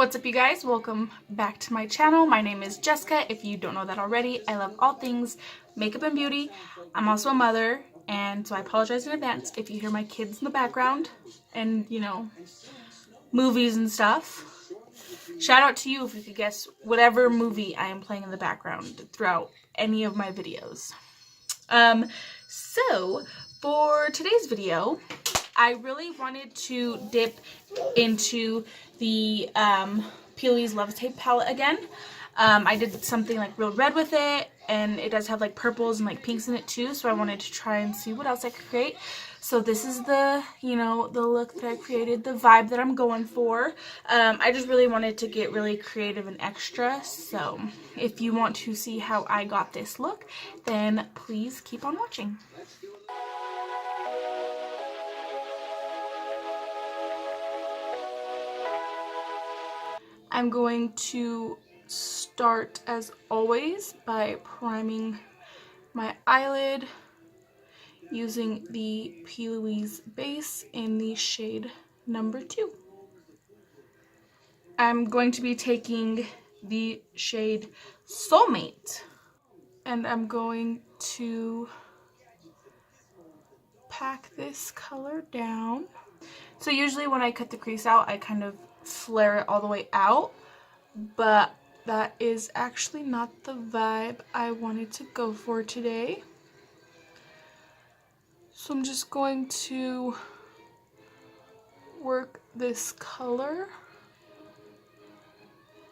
What's up, you guys? Welcome back to my channel. My name is Jessica. If you don't know that already, I love all things makeup and beauty. I'm also a mother, and so I apologize in advance if you hear my kids in the background and, you know, movies and stuff. Shout out to you if you could guess whatever movie I am playing in the background throughout any of my videos. So for today's video, I really wanted to dip into the P.Louise Love Tape palette again. I did something like real red with it, and it does have like purples and like pinks in it too, so I wanted to try and see what else I could create. So this is the, you know, the look that I created, the vibe that I'm going for. I just really wanted to get really creative and extra, so if you want to see how I got this look, then please keep on watching. I'm going to start, as always, by priming my eyelid using the P.Louise base in the shade number 2. I'm going to be taking the shade Soulmate, and I'm going to pack this color down. So usually when I cut the crease out, I kind of flare it all the way out, but that is actually not the vibe I wanted to go for today. So I'm just going to work this color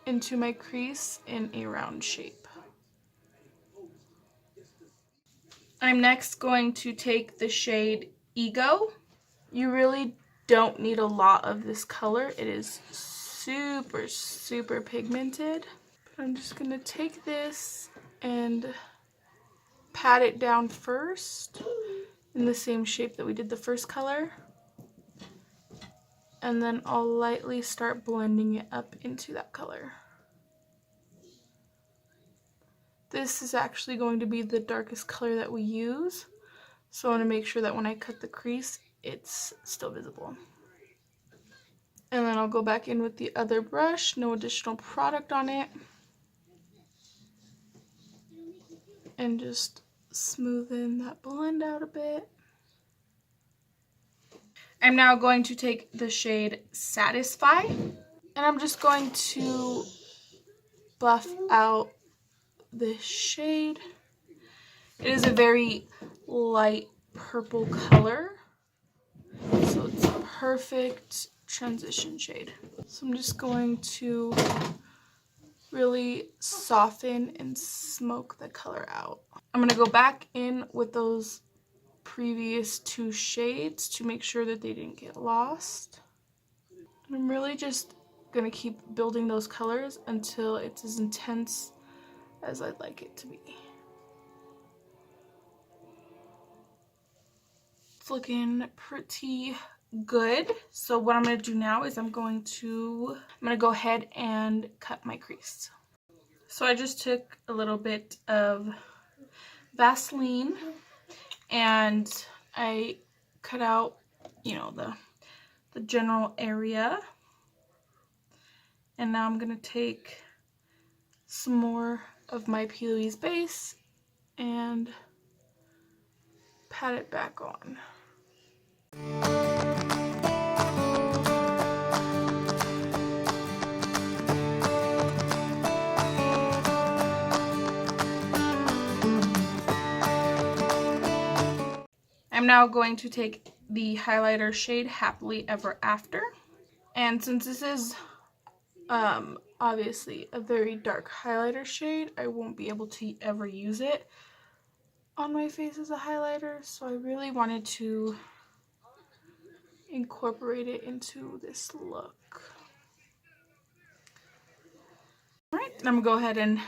into my crease in a round shape. I'm next going to take the shade Ego. You really don't need a lot of this color. It is super pigmented. But I'm just going to take this and pat it down first in the same shape that we did the first color, and then I'll lightly start blending it up into that color. This is actually going to be the darkest color that we use, so I want to make sure that when I cut the crease, it's still visible. And then I'll go back in with the other brush, no additional product on it, and just smoothen that blend out a bit. I'm now going to take the shade Satisfy, and I'm just going to buff out this shade. It is a very light purple color, so it's a perfect transition shade. So I'm just going to really soften and smoke the color out. I'm going to go back in with those previous 2 shades to make sure that they didn't get lost. And I'm really just going to keep building those colors until it's as intense as I'd like it to be. It's looking pretty good. So what I'm going to do now is I'm going to go ahead and cut my crease. So I just took a little bit of Vaseline and I cut out, you know, the general area. And now I'm going to take some more of my P.Louise base and pat it back on. I'm now going to take the highlighter shade Happily Ever After, and since this is obviously a very dark highlighter shade, I won't be able to ever use it on my face as a highlighter, so I really wanted to incorporate it into this look. Alright, I'm gonna go ahead and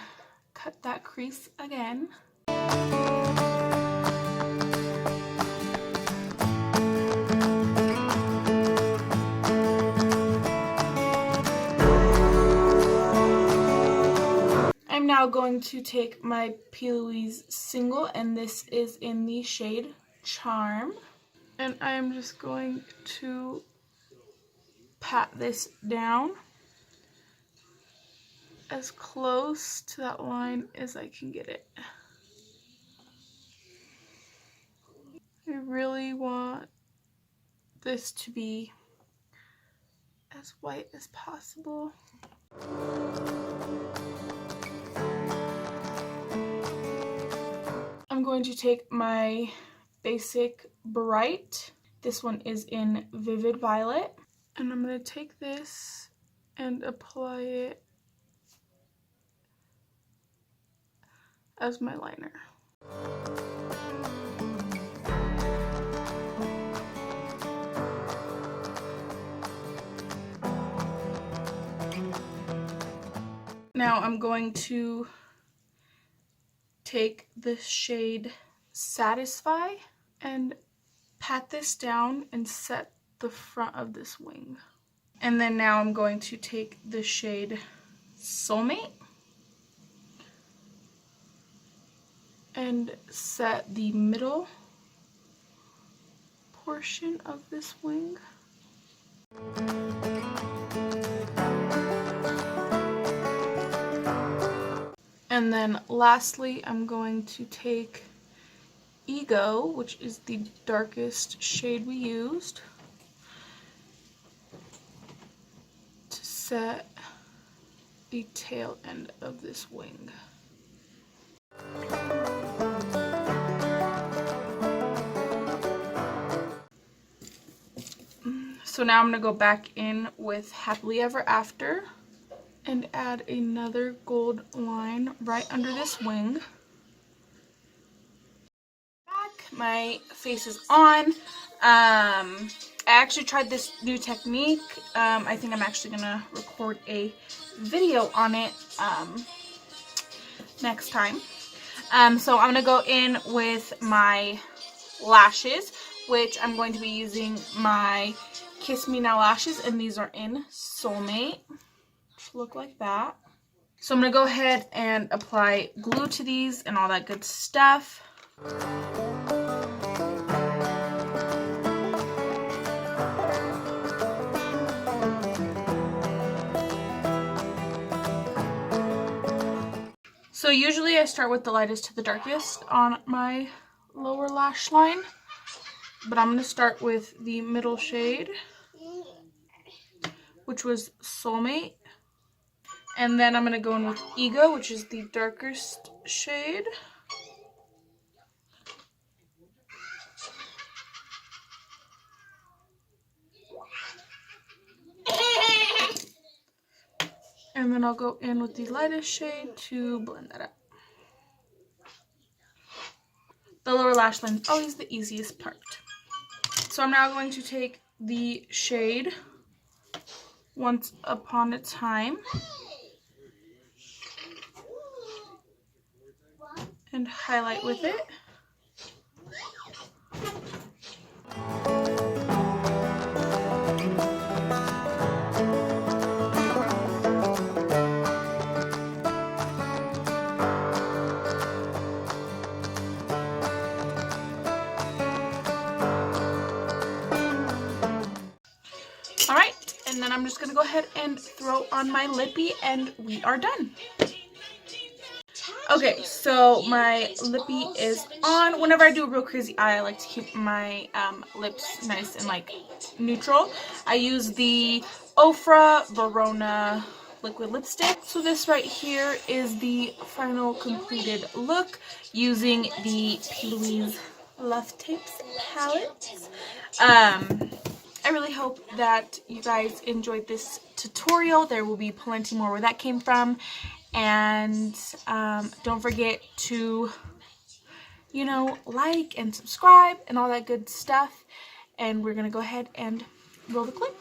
cut that crease again. I'm now going to take my P.Louise single, and this is in the shade Charm. And I am just going to pat this down as close to that line as I can get it. I really want this to be as white as possible. I'm going to take my basic bright. This one is in Vivid Violet. And I'm going to take this and apply it as my liner. Now I'm going to take the shade Satisfy and pat this down and set the front of this wing. And then now I'm going to take the shade Soulmate and set the middle portion of this wing. And then lastly, I'm going to take Ego, which is the darkest shade we used, to set the tail end of this wing. So now I'm going to go back in with Happily Ever After and add another gold line right under this wing. My face is on. I actually tried this new technique. I think I'm actually gonna record a video on it next time. So I'm gonna go in with my lashes, which I'm going to be using my Kiss Me Now lashes, and these are in Soulmate, which look like that. So I'm gonna go ahead and apply glue to these and all that good stuff. So usually I start with the lightest to the darkest on my lower lash line, but I'm going to start with the middle shade, which was Soulmate, and then I'm going to go in with Ego, which is the darkest shade. And then I'll go in with the lightest shade to blend that up. The lower lash line is always the easiest part. So I'm now going to take the shade Once Upon a Time and highlight with it. Alright, and then I'm just going to go ahead and throw on my lippy and we are done. Okay, so my lippy is on. Whenever I do a real crazy eye, I like to keep my lips nice and like neutral. I use the Ofra Verona liquid lipstick. So this right here is the final completed look using the P.Louise Love Tapes palette. I really hope that you guys enjoyed this tutorial. There will be plenty more where that came from. And don't forget to, you know, like and subscribe and all that good stuff. And we're going to go ahead and roll the clip.